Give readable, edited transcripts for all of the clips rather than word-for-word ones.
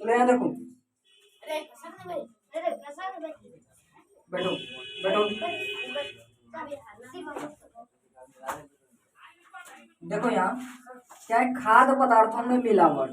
चलो यहाँ देखो, बैठो बैठो। देखो यहाँ क्या है, खाद्य पदार्थों में मिलावट,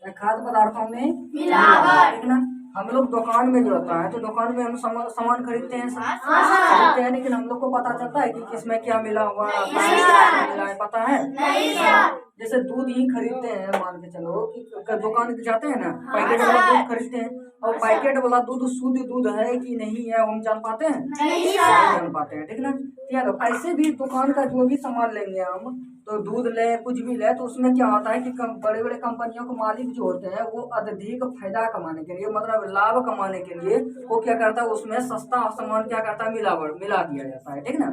खाद्य पदार्थों में मिलावट, ठीक ना। हम लोग दुकान में जो होता है तो दुकान में हम सामान खरीदते हैं, खरीदते हैं, लेकिन हम लोग को पता चलता है कि किसमें क्या मिला हुआ है, मिला है, पता है। जैसे दूध ही खरीदते हैं, मान के चलो कि दुकान पे जाते हैं ना, पैकेट वाला दूध खरीदते हैं, और पैकेट वाला दूध शुद्ध दूध है कि नहीं है हम जान पाते हैं, नहीं जान पाते हैं, ठीक ना। यार ऐसे भी दुकान का जो भी सामान लेंगे हम, तो दूध ले कुछ भी ले, तो उसमें क्या होता है कि बड़े बड़े कंपनियों के मालिक जो होते हैं वो अधिक फायदा कमाने के लिए, मतलब लाभ कमाने के लिए वो क्या करता है, उसमें सस्ता सामान क्या करता है, मिलावट मिला दिया जाता है, ठीक ना।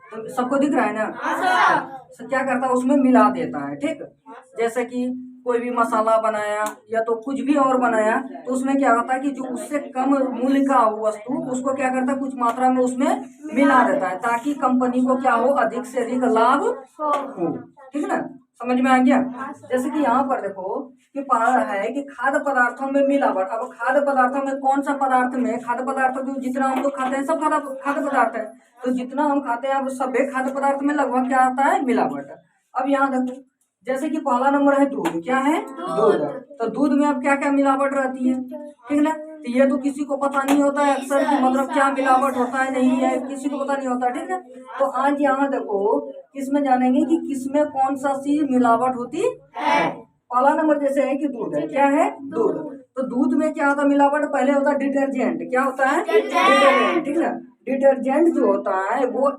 तो सबको दिख रहा है ना, तो क्या करता है उसमें मिला देता है, ठीक। जैसे कि कोई भी मसाला बनाया या तो कुछ भी और बनाया, तो उसमें क्या होता है कि जो उससे कम मूल्य का वस्तु उसको क्या करता है कुछ मात्रा में उसमें मिला देता है, ताकि कंपनी को क्या हो, अधिक से अधिक लाभ हो, ठीक है ना। समझ में आ गया। जैसे कि यहाँ पर देखो कि पढ़ा है कि खाद्य पदार्थों में मिलावट। अब खाद्य पदार्थों में कौन सा पदार्थ में, खाद्य पदार्थ जो जितना हम लोग खाते हैं सब खाद्य पदार्थ है, तो जितना हम खाते हैं अब सभी खाद्य पदार्थ में लगभग क्या आता है, मिलावट। अब यहाँ देखो जैसे कि पहला नंबर है दूध, क्या है, दूध। तो दूध में अब क्या क्या मिलावट रहती है, ठीक ना। तो ये तो किसी को पता नहीं होता है अक्सर कि मतलब क्या मिलावट होता है, नहीं है, किसी को पता नहीं होता, ठीक है। तो आज यहाँ देखो किसमें जानेंगे कि किसमें कौन सा सी मिलावट होती है। पहला नंबर जैसे है कि दूध है, क्या है, दूध। तो दूध में क्या होता है मिलावट, पहले होता है डिटर्जेंट, क्या होता है, डिटर्जेंट, ठीक ना। डिटर्जेंट जो होता है वो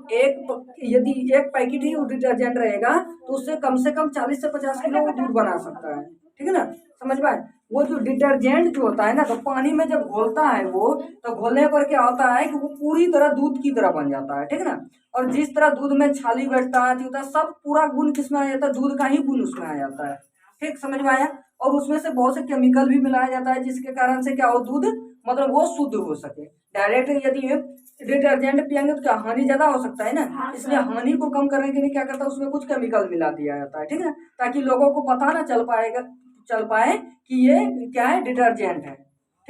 यदि एक पैकेट ही डिटर्जेंट रहेगा तो उससे कम 40 से 50 किलो वो दूध बना सकता है, ठीक है ना। समझ पाए। वो जो डिटर्जेंट जो होता है ना, तो पानी में जब घोलता है वो, तो घोलने पर क्या होता है कि वो पूरी तरह दूध की तरह बन जाता है, ठीक है ना। और जिस तरह दूध में छाली बैठता है सब पूरा गुण किसमें आ जाता है, दूध का ही गुण उसमें आ जाता है, ठीक, समझ में आया। और उसमें से बहुत से केमिकल भी मिलाया जाता है जिसके कारण से क्या हो, दूध मतलब वो शुद्ध हो सके। डायरेक्ट यदि डिटर्जेंट पियेंगे तो क्या हानि ज्यादा हो सकता है ना, इसलिए हानि को कम करने के लिए क्या करता है उसमें कुछ केमिकल मिला दिया जाता है, ठीक है, ताकि लोगों को पता ना चल पाए कि ये क्या है, डिटर्जेंट है,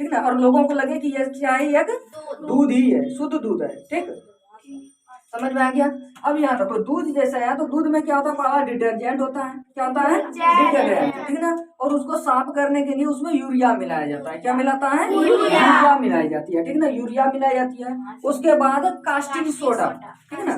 ठीक ना। और लोगों को लगे कि ये क्या है, एक दूध ही है, शुद्ध दूध है, ठीक, समझ में आ गया। अब यहाँ तक तो दूध जैसा है, तो दूध में क्या होता है, पहला डिटर्जेंट होता है, क्या होता है, डिटर्जेंट, ठीक ना। और उसको साफ करने के लिए उसमें यूरिया मिलाया जाता है, क्या मिलाता है, यूरिया मिलाई जाती है, ठीक ना, यूरिया मिलाई जाती है। उसके बाद कास्टिंग सोडा, ठीक है ना,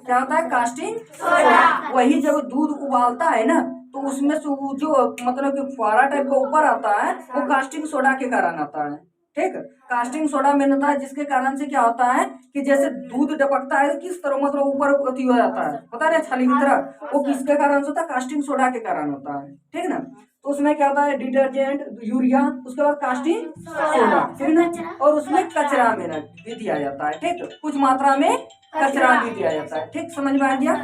क्या होता है, कास्टिंग सोडा। वही जब दूध उबालता है ना, तो उसमें से जो मतलब कि फुहारा टाइप का ऊपर आता है वो कास्टिंग सोडा के कारण आता है, ठीक। कास्टिंग सोडा में होता है जिसके कारण से क्या होता है कि जैसे दूध टपकता है किस तरह मतलब ऊपर गति हो जाता है, पता है छाली की तरह, वो किसके कारण से होता है, कास्टिंग सोडा के कारण होता है, ठीक ना। तो उसमें क्या होता है, डिटर्जेंट, यूरिया, उसके बाद कास्टिंग सोडा, ठीक ना। और उसमें कचरा में भी दिया जाता है, ठीक, कुछ मात्रा में कचरा भी दिया जाता है, ठीक, समझ में आ गया।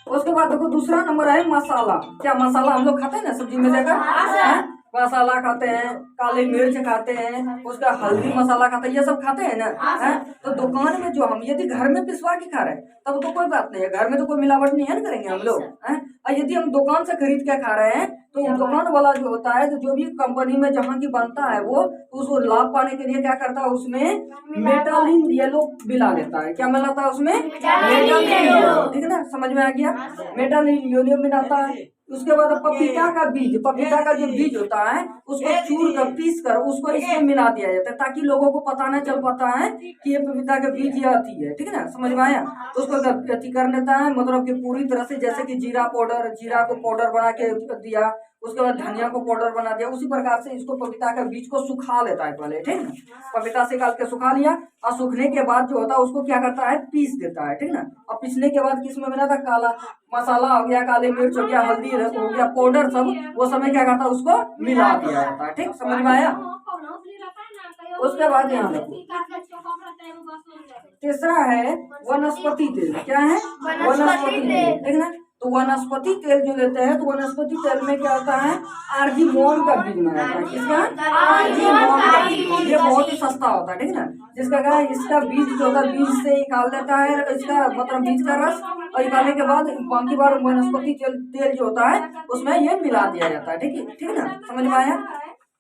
उसके बाद देखो दूसरा नंबर है मसाला। क्या मसाला हम लोग खाते हैं ना सब्जी में देकर, मसाला खाते हैं, काली मिर्च खाते हैं, उसका हल्दी मसाला खाते हैं, ये सब खाते हैं ना, है। तो दुकान में जो हम यदि घर में पिसवा के खा रहे हैं तब तो कोई बात नहीं है, घर में तो कोई मिलावट नहीं है ना करेंगे हम लोग, है। और यदि हम दुकान से खरीद के खा रहे हैं तो दुकान वाला जो होता है, तो जो भी कंपनी में जहाँ की बनता है वो उसको लाभ पाने के लिए क्या करता है, उसमें मेटालिन येलो मिला देता है, क्या मिलाता है उसमें, मेटालिन येलो, ठीक है ना, समझ में आ गया। मेटालिन येलो मिलाता है। उसके बाद पपीता का बीज, पपीता का जो बीज होता है उसको चूर कर पीस कर उसको इसमें मिला दिया जाता है, ताकि लोगों को पता न चल पाता है कि ये पपीता का बीज ये अति है, ठीक है ना, समझ में आया। तो उसको अति कर लेता है, मतलब कि पूरी तरह से, जैसे कि जीरा पाउडर, जीरा को पाउडर बना के दिया, उसके बाद धनिया को पाउडर बना दिया, उसी प्रकार से इसको पपीता का बीज को सुखा लेता है पहले, ठीक है। पपीता से काट के सुखा लिया, और सूखने के बाद जो होता है उसको क्या करता है, पीस देता है, ठीक ना। और पीसने के बाद किसमें मिला था, काला मसाला हो गया, काली मिर्च हो गया, हल्दी हो गया, पाउडर, सब वो समय क्या करता है उसको मिला दिया जाता है, ठीक, समझ में आया। उसके बाद यहाँ तीसरा है वनस्पति तेल। क्या है, वनस्पति तेल, ठीक ना। तो वनस्पति तेल जो लेते हैं तो वनस्पति तेल में क्या होता है, आर्जीमोन का बीज मिलाया जाता है। किसका? आर्जीमोन का बीज। ये बहुत ही सस्ता होता है, ठीक है ना। जिसका क्या है, इसका बीज जो होता है बीज से निकाल देता है इसका मतलब बीज का रस, और निकालने के बाद बाकी बार वनस्पति तेल जो होता है उसमें ये मिला दिया जाता है। ठीक है ना, समझ में आया।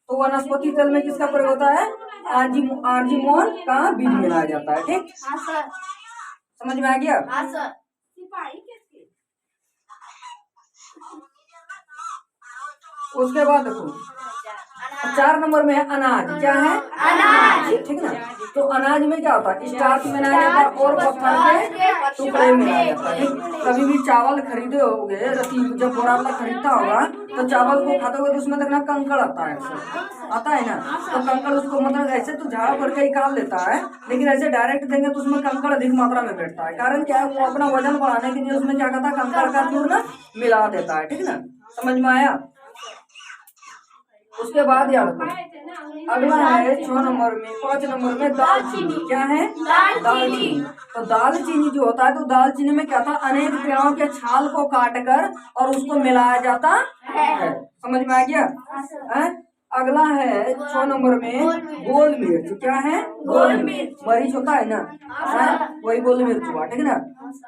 तो वनस्पति तेल में किसका प्रयोग होता है, आर्जीमोन का बीज मिलाया जाता है। ठीक, समझ में आ गया। उसके बाद देखो 4 नंबर में है अनाज। क्या है? अनाज। ठीक है ना। तो अनाज में क्या होता है, स्टार्च मिलाया जाता है और पत्थर के टुकड़े मिलाया जाता है। कभी भी चावल खरीदे होगे, जब बोरा वाला खरीदता होगा तो चावल को खाते हुए तो उसमें देखना कंकड़ आता है, आता है ना। तो कंकड़ उसको मतलब ऐसे तो झाड़ करके निकाल लेता है, लेकिन ऐसे डायरेक्ट देंगे तो उसमें कंकड़ अधिक मात्रा में बैठता है। कारण क्या है, वो अपना वजन बढ़ाने के लिए उसमें क्या करता है, कंकड़ का चूर्ण मिला देता है। ठीक है ना, समझ में आया। उसके बाद याद रखो अगला है 6 नंबर में 5 नंबर में दालचीनी। क्या है? दालचीनी। तो दालचीनी जो होता है, तो दालचीनी में क्या था, अनेक पेड़ों के छाल को काट कर और उसको मिलाया जाता है। समझ में आ गया है? अगला है 6 नंबर में गोल मिर्च। क्या है? गोल मिर्च। मरीच होता है ना, वही गोल मिर्च हुआ। ठीक है ना।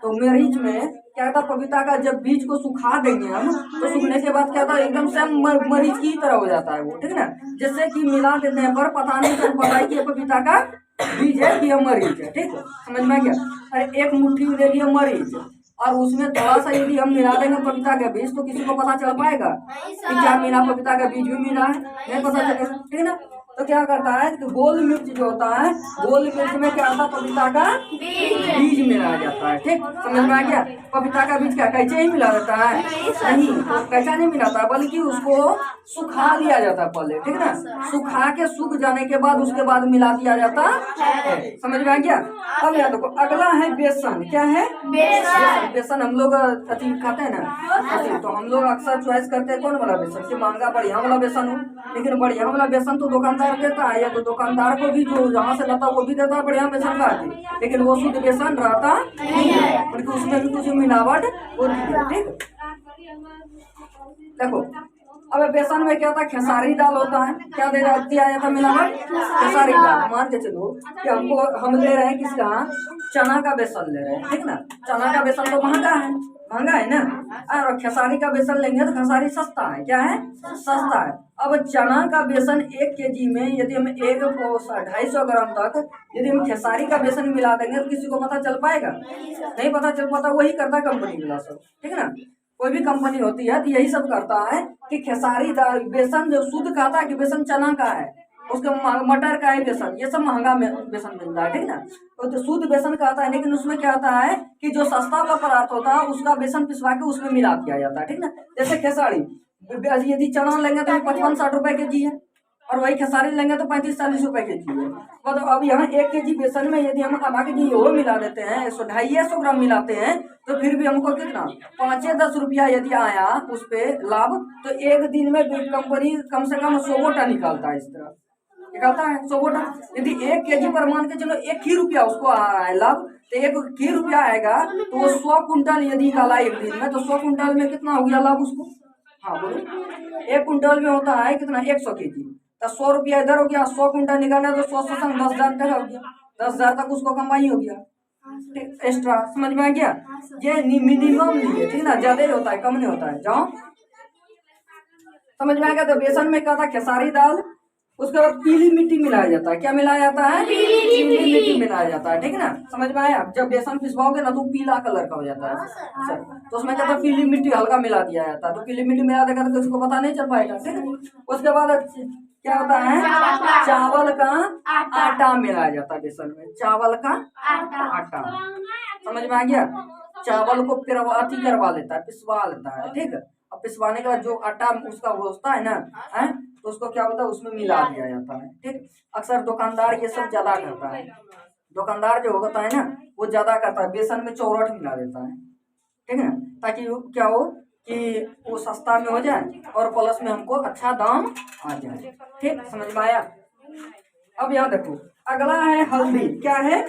तो मरीच में क्या था, पपीता का जब बीज को सुखा देंगे हम तो सूखने के बाद क्या था, एकदम से मरीच की तरह हो जाता है वो। ठीक है ना, जिससे कि मिला देने पर पता नहीं चल पाता है कि पपीता का बीज है कि मरीच है। ठीक है, समझ में आ गया। अरे एक मुट्ठी ले लिया मरीच और उसमें थोड़ा सा यदि हम मिला देंगे पपीता का बीज तो किसी को पता चल पाएगा कि क्या मिला, पपीता का बीज भी मिला है, नहीं पता चलेगा। ठीक है ना। तो क्या करता है कि गोल मिर्च जो होता है, गोल मिर्च में क्या होता है, पपीता का बीज मिलाया जाता है। ठीक, समझ में आ गया। पपीता का बीज क्या कैसे ही मिला जाता है? नहीं, तो कैसा नहीं मिलाता, बल्कि उसको सुखा लिया जाता है पहले। ठीक है ना, सुखा के सूख जाने के बाद उसके बाद मिला दिया जाता है। समझ में आ गया। अब याद रखो अगला है बेसन। क्या है? बेसन। बेसन हम लोग अति खाते हैं ना, तो हम लोग अक्सर चॉइस करते हैं कौन वाला बेसन, कि महंगा बढ़िया वाला बेसन हो। लेकिन बढ़िया वाला बेसन तो दुकानदार देता है, या तो दुकानदार को भी जो जहाँ से लाता है वो भी देता है बढ़िया बेसन का, लेकिन वो शुद्ध बेसन रहता नहीं है, बल्कि उसमें भी कुछ मिलावट होती है। ठीक, देखो अब बेसन में क्या होता है, खेसारी दाल होता है। क्या दिया जाता है मिलावट? खेसारी दाल। मान के चलो कि हम ले रहे हैं किसका, चना का बेसन ले रहे हैं। ठीक ना, चना का बेसन तो महंगा है ना, और खेसारी का बेसन लेंगे तो खेसारी सस्ता है। क्या है? सस्ता है। अब चना का बेसन 1 केजी में यदि हम 250 ग्राम तक यदि हम खेसारी का बेसन मिला देंगे तो किसी को पता चल पाएगा? नहीं पता चल पाता। वही करता कंपनी वाला सब। ठीक है ना, कोई भी कंपनी होती है तो यही सब करता है कि खेसारी दाल बेसन जो शुद्ध कहता है कि बेसन चना का है, उसके मटर का है बेसन, ये सब महंगा बेसन मिलता है। ठीक ना, तो शुद्ध बेसन कहता है, लेकिन उसमें क्या होता है कि जो सस्ता वाला पदार्थ होता है उसका बेसन पिसवा के उसमें मिला दिया जाता है। ठीक ना, जैसे खेसारी यदि चना लेंगे तो 55-60 रुपए के जी है, और वही खेसारी लेंगे तो 35-40 रुपए के जी है। मतलब अब यहाँ 1 केजी बेसन में यदि हम आधा केजी वो मिला देते हैं, 250 ग्राम मिलाते हैं, तो फिर भी हमको कितना 5-10 रुपया यदि आया उस पे लाभ, तो एक दिन में कंपनी कम से कम 100 गोटा निकालता है। इस तरह निकालता है 100 गोटा। यदि 1 केजी पर मान के चलो 1 ही रुपया उसको लाभ, तो 1 ही रुपया आएगा तो वो 100 कुंटल यदि निकाला एक दिन में, तो 100 कुंटल में कितना हो गया लाभ उसको? हाँ बोलो, 1 कुंटल में होता है कितना, 100 केजी, तो 100 रुपया इधर हो गया, 100 कुंटल निकालना तो 100 से 10,000 तक हो गया, 10,000 तक उसको कमाई हो गया एक्स्ट्रा। समझ में आ गया। ये मिनिमम नहीं है, ठीक ना, ज्यादा ही होता है, कम नहीं होता है। जाओ समझ में आ गया। तो बेसन में क्या था, खेसारी दाल, उसके बाद पीली मिट्टी मिलाया जाता है। क्या मिलाया जाता है? पीली मिट्टी मिलाया जाता है। ठीक है ना, समझ में आया। जब बेसन पिसवाओगे ना तो पीला कलर का हो जाता है। अच्छा, तो उसमें क्या था, पीली मिट्टी हल्का मिला दिया जाता है। तो पीली मिट्टी मिला देगा तो उसको पता नहीं चल पाएगा। ठीक है, उसके बाद क्या होता है, चावल का आटा मिलाया जाता है बेसन में। चावल का आटा, समझ में आ गया। चावल को पिरवाती करवा लेता है, पिसवा लेता है। ठीक है, अब पिसवाने के बाद जो आटा उसका होता है ना, है तो उसको क्या होता है, उसमें मिला दिया जाता है। ठीक, अक्सर दुकानदार ये सब ज्यादा करता है। दुकानदार जो होता है ना वो ज्यादा करता है, बेसन में चौरठ मिला देता है। ठीक है, ताकि क्या हो कि वो सस्ता में हो जाए और प्लस में हमको अच्छा दाम आ जाए। ठीक, समझ में आया। अब यहाँ देखो अगला है हल्दी। क्या है?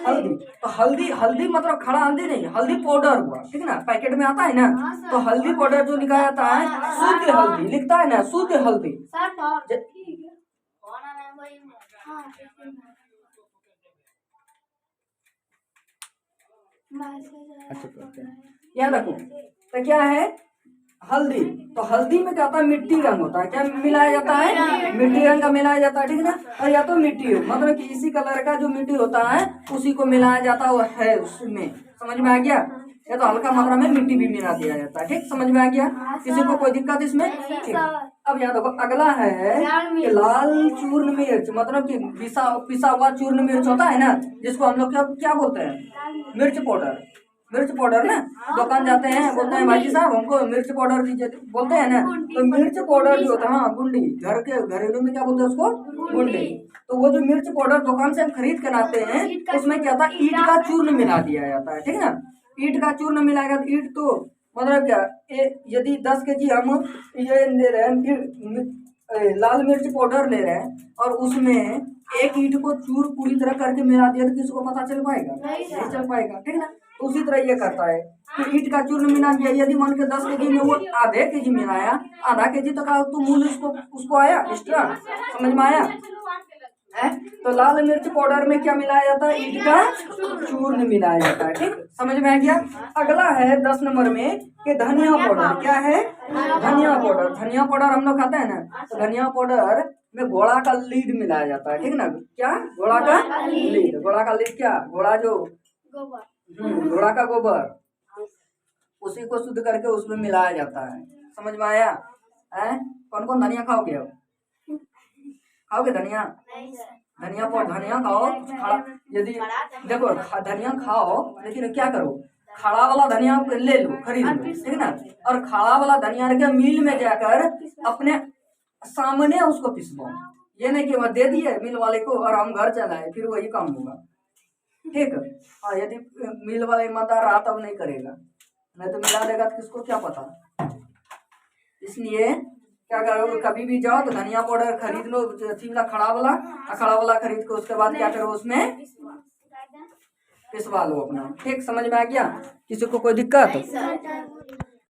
हल्दी। तो हल्दी, हल्दी मतलब खड़ा हल्दी नहीं, हल्दी पाउडर हुआ, ठीक ना, पैकेट में आता है ना। तो हल्दी पाउडर जो लिखा जाता है शुद्ध हल्दी, लिखता है ना शुद्ध हल्दी। अच्छा, याद रखो। तो क्या है? हल्दी। तो हल्दी में क्या होता है? मिट्टी रंग होता है। क्या मिलाया जाता है? मिट्टी रंग का मिलाया जाता है, ठीक ना। और या तो मिट्टी हो, मतलब कि इसी कलर का जो मिट्टी होता है उसी को मिलाया जाता है उसमें। समझ में आ गया? या तो हल्का मात्रा में मिट्टी भी मिला दिया जाता है, ठीक। समझ में आ गया? किसी को कोई दिक्कत इसमें? ठीक। अब याद रखो, अगला है कि लाल चूर्ण मिर्च, मतलब कि पिसा हुआ चूर्ण मिर्च होता है ना, जिसको हम लोग क्या क्या बोलते हैं? मिर्च पाउडर। मिर्च पाउडर ना, दुकान जाते हैं, बोलते हैं भाई जी साहब हमको मिर्च पाउडर दीजिए, बोलते हैं ना। तो मिर्च पाउडर जो होता है, हाँ गुंडी, घर के घरेलू में क्या बोलते हैं उसको? गुंडी। तो वो जो मिर्च पाउडर दुकान से हम खरीद कर लाते हैं, उसमें क्या होता है? ईंट का चूर्ण मिला दिया जाता है, ठीक है ना। ईंट का चूर्ण मिलाएगा तो ईंट तो मतलब क्या, यदि 10 केजी हम ये ले रहे हैं, लाल मिर्च पाउडर ले रहे हैं, और उसमें एक ईंट को चूर पूरी तरह करके मिला दिया, तो किसी को पता चल पाएगा? नहीं चल पाएगा, ठीक है ना। तो उसी तरह ये करता है कि ईंट का चूर्ण मिला दिया। यदि मान के 10 केजी में वो आधे केजी मिलाया, आधा केजी तक तो मूल उसको आया एक्स्ट्रा। समझ में आया है? तो लाल मिर्च पाउडर में क्या मिलाया जाता है? ईंट का चूर्ण मिलाया जाता है, ठीक। समझ में आ गया? अगला है 10 नंबर में कि धनिया पाउडर। क्या है? धनिया पाउडर। धनिया पाउडर हम लोग खाते हैं ना, तो धनिया पाउडर में घोड़ा का लीड मिलाया जाता है, ठीक ना। क्या? घोड़ा का लीड। घोड़ा का लीड क्या? घोड़ा जो घोड़ा का गोबर, उसी को शुद्ध करके उसमें मिलाया जाता है। समझ में आया है? कौन कौन धनिया खाओगे? अब खाओगे धनिया? धनिया पाउडर, धनिया खाओ। यदि देखो धनिया खाओ, लेकिन क्या करो, खड़ा वाला धनिया ले लो, खरीद लो, ठीक ना। और खड़ा वाला धनिया के मिल में जाकर अपने सामने उसको पिसवाओ। ये नहीं कि वह दे दिए मिल वाले को और हम घर चलाए, फिर वही काम होगा, ठीक। हाँ, यदि मिल वाला ईमानदार रहा तब नहीं करेगा, नहीं तो मिला देगा तो किसको क्या पता। इसलिए क्या करो, कभी भी जाओ तो धनिया पाउडर खरीद लो, खड़ा वाला खरीद के उसके बाद क्या करो, उसमें पिसवा लो अपना, ठीक। समझ में आ गया? किसी को कोई दिक्कत?